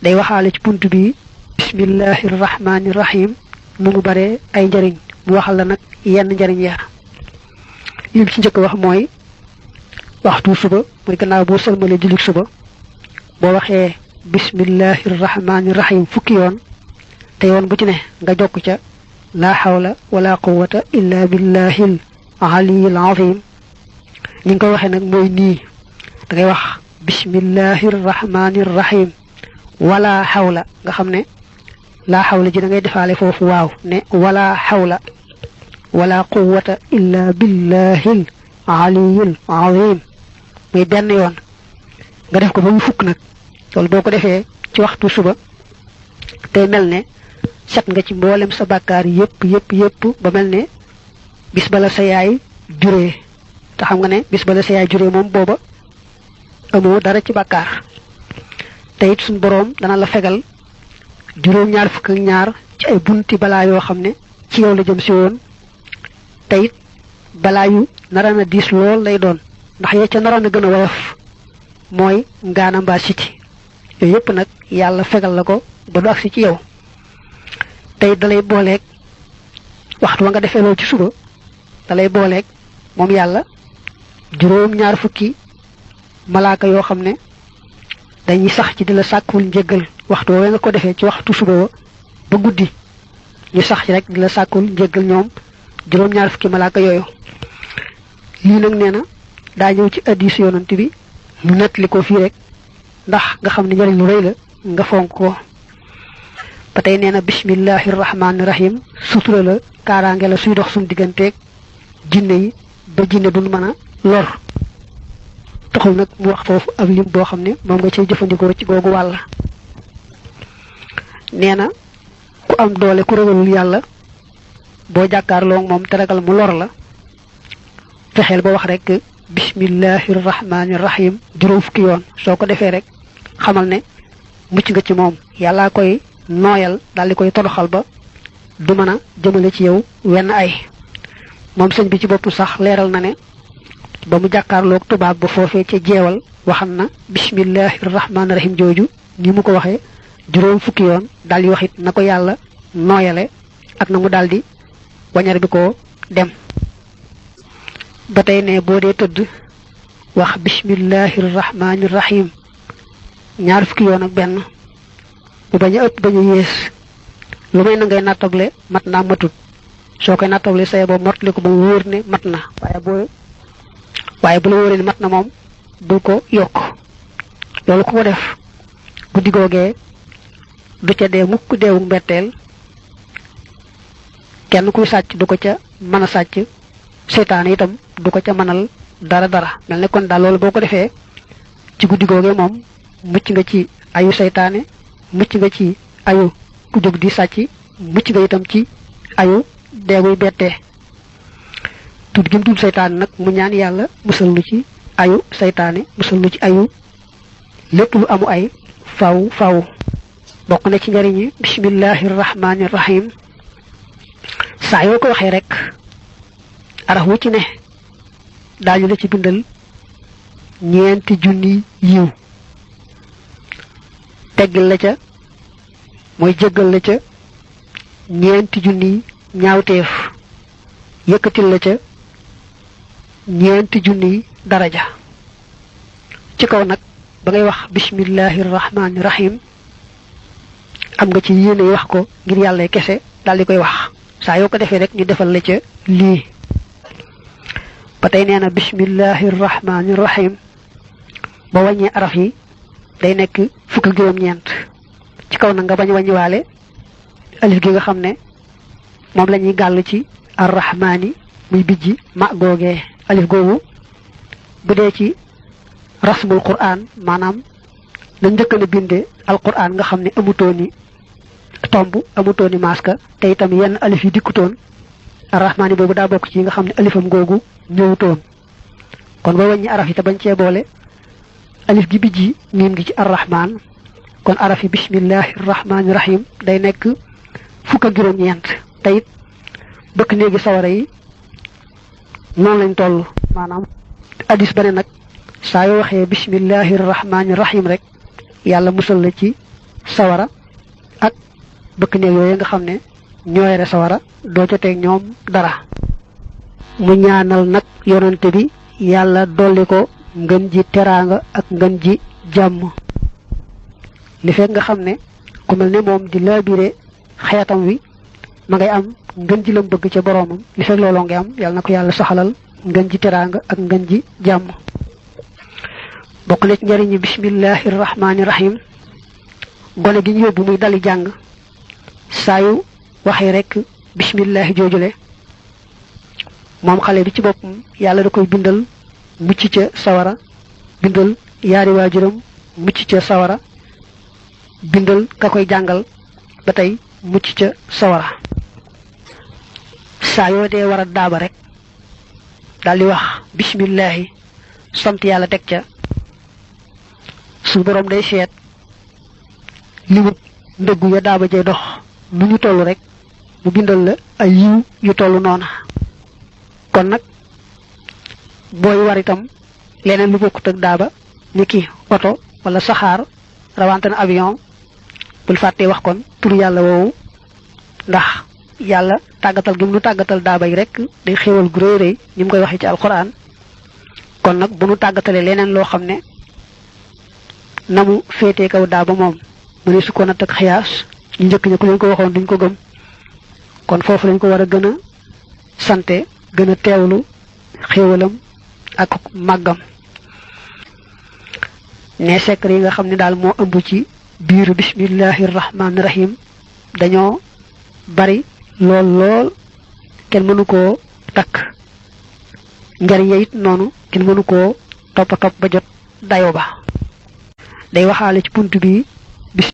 day waxaale ci buntu bi bismillahir rahmanir rahim nu mu bare ay njariñ mu waxal la nag yenn njariñ ya lim ci njëkk wax mooy waxtu suba muy gannaaw boo sëlmale julli suba boo waxee bismillahir rahmanir rahim fukki yoon te yoon bu ci ne nga jokk ca la hawla wala quwwata illa billahil aliyyil azim ni nga waxe nak moy ni da ngay wax bismillahir rahmanir rahim wala hawla nga xamne la hawla ji da ngay defale fofu waaw ne wala hawla wala quwwata illa billahil aliyyil azim muy ben yoon nga def ko ba mu fukk nak lol boko defé ci waxtu suba tay melne set nga ci mbolem sa bakkar yépp ba melne bis bala sa yaay juré ta xam nga ne bis bala sa yaay juré mom boba amo dara ci bakkar tayit sun borom dana la fegal juroom ñaar fukk ak ñaar ci ay bunti bala yo xamne ci yow la jëm ci won tayit bala yu narana dis lol lay doon ndax ya ca narana gëna wayef moy ngana mba siti yépp nak yalla fegal la ko ba do ak ci yow tay dalay bolek waxtu nga defé lo ci suba dalay bolek mom yalla juroom ñaar fukki malaaka yo xamne dañuy sax ci dila sakul njéggal waxtu wo nga ko defé ci waxtu suba ba guddi ñu sax ci rek dila sakul njéggal ñoom juroom ñaar fukki malaaka yoyu li nak neena da ñew ci hadith yonent bi mu netli ko fi rek ndax nga xamni ñari lu reey la nga fonk ko patay neena bismillahir rahmanir rahim sutura la karange la suy dox sun digganteek jinne yi ba jinne duñ mëna lor taxul nak mu wax fofu ak lim bo xamne mom nga cey jëfëndiko ci gogu wala neena ku am doole ku ragalul yalla bo jakarlo mom te ragal mu lor la fexel ba wax rek bismillahir rahmanir rahim juroom fukki yoon soko defé rek xamal ne mucc nga ci mom yalla koy noyal dal di koy toroxal ba du mëna jëmele ci yow wenn ay mom señ bi ci boppu sax leral na ne ba mu jakarlo ak tubab ba fofé ci jéwal waxan na bismillahir rahmanir rahim joju ni mu ko waxé juroom fukki yoon dal di waxit nako yalla noyalé ak na mu daldi wañar bi ko dem batay ne bo dé teud wax bismillahir rahmanir rahim ñaar fukki yoon ak ben bu baña ëpp baña yees lu may na ngay natable matna matut sokay natable say bo motli ko ba wóor ne matna waye bu la wóoré ne matna mom bu ko yok lolu ko def guddi gogé du ca dé mukk déwu mbettel kenn kuy sacc du ko ca mëna sacc setan itam du ko ca manal dara melne kon da lolu boko defé ci guddi gogé mom mucc nga ci ayu seytaane mucc nga ci ayu ku jog di sàcc mucc nga itam ci ayu deeguy bette tud gim tud seytaane nag mu ñaan yàlla musal lu ci ayu seytaane musal lu ci ayu lépp lu amu ay faw bokk na ci njariñi bismillahir rahmanir rahim saa yoo ko waxee rek araf wu ci ne daañu la ci bindal ñeenti junni yiw teggil la ca moy jéggal la ca ñeenti junni ñaawteef yëkkatil la ca ñeenti junni daraja ci kaw nag ba ngay wax bismillahir rahmanir rahim am nga ci yéene wax ko ngir yàlla kese dal di koy wax saa yoo ko defee rek ñu defal la ca lii ba tey nee na bismillahir rahmanir rahim ba wàññee araf yi day nekk fukk ak juroom ñent ci kaw na nga bañ wañi walé alif gi nga xamné mom lañuy gal ci ar-rahmani muy bijji ma gogé alif gogu bu dé ci rasmul qur'an manam la ñëk na bindé al-qur'an nga xamné amutoni tombu amutoni maska té itam yenn alif yi dikuton ar-rahmani bobu da bok ci nga xamné alifam gogu ñewuton kon ba wañi araf yi ta bañ ci bolé alif gi bijji mim gi ci ar-rahman kon arafi bismillahir rahmanir rahim day nek fukk ak juroom ñent tayit bëkk neegi sawara yi non lañ tollu manam hadith bané nak sa yo waxé bismillahir rahmanir rahim rek yalla musal la ci sawara ak bëkk neeg yooyu nga xam ne ñooyere sawara doo joteeg ñoom dara. mu ñaanal nag yonante bi yàlla dolli ko ngën ji teraanga ak ngën ji jàmm li fekk nga xam ne ku mel ne moom di laabire xeetam wi ma ngay am ngën ji lam bëgg ca boroomam li fekk looloo ngi am yàlla na ko yàlla saxalal ngën ji teraanga ak ngën ji jàmm. bokk na ci njëriñu bismillahi rahmaani rahim gone gi ñu yóbbu muy dali jàng saa yu waxee rek bismillahi joojule moom xale bi ci boppam yàlla da koy bindal mucc ca sawara bindal yaari waajuram mucc ca sawara bindal ka koy jàngal ba tey mucc ca sawara. saa yoo dee war a daaba rek daal di wax bismillahi sant yàlla teg ca su borom day seet limut ndëggu ya daaba jay dox nu ñu toll rek mu bindal la ay yiw yu toll noona. kon nag booy war itam leneen lu bokkut ak daaba ni ki oto wala saxaar rawante na avion bul fàttee wax kon tur yàlla woowu ndax yàlla tàggatal gi mu nu tàggatal daaba yi rek day xéewal gu rëy rëy ni mu koy waxee ci alxuraan. kon nag bu nu tàggatalee leneen loo xam ne na mu féetee kaw daaba moom mu ne su ko natt ak xiyaas ñu njëkk ña ku leen ko waxoon duñ ko gëm kon foofu lañ ko war a gën a sante gën a teewlu xéewalam ak màggam. ne secret yi nga xam ne daal moo ëmb ci biiru bismillahi rahmaani rahim dañoo bari lool lool kenn mënu koo takk njariñ ya it noonu kenn mënu koo topp ba jot dayo ba. day waxaale ci bunt bi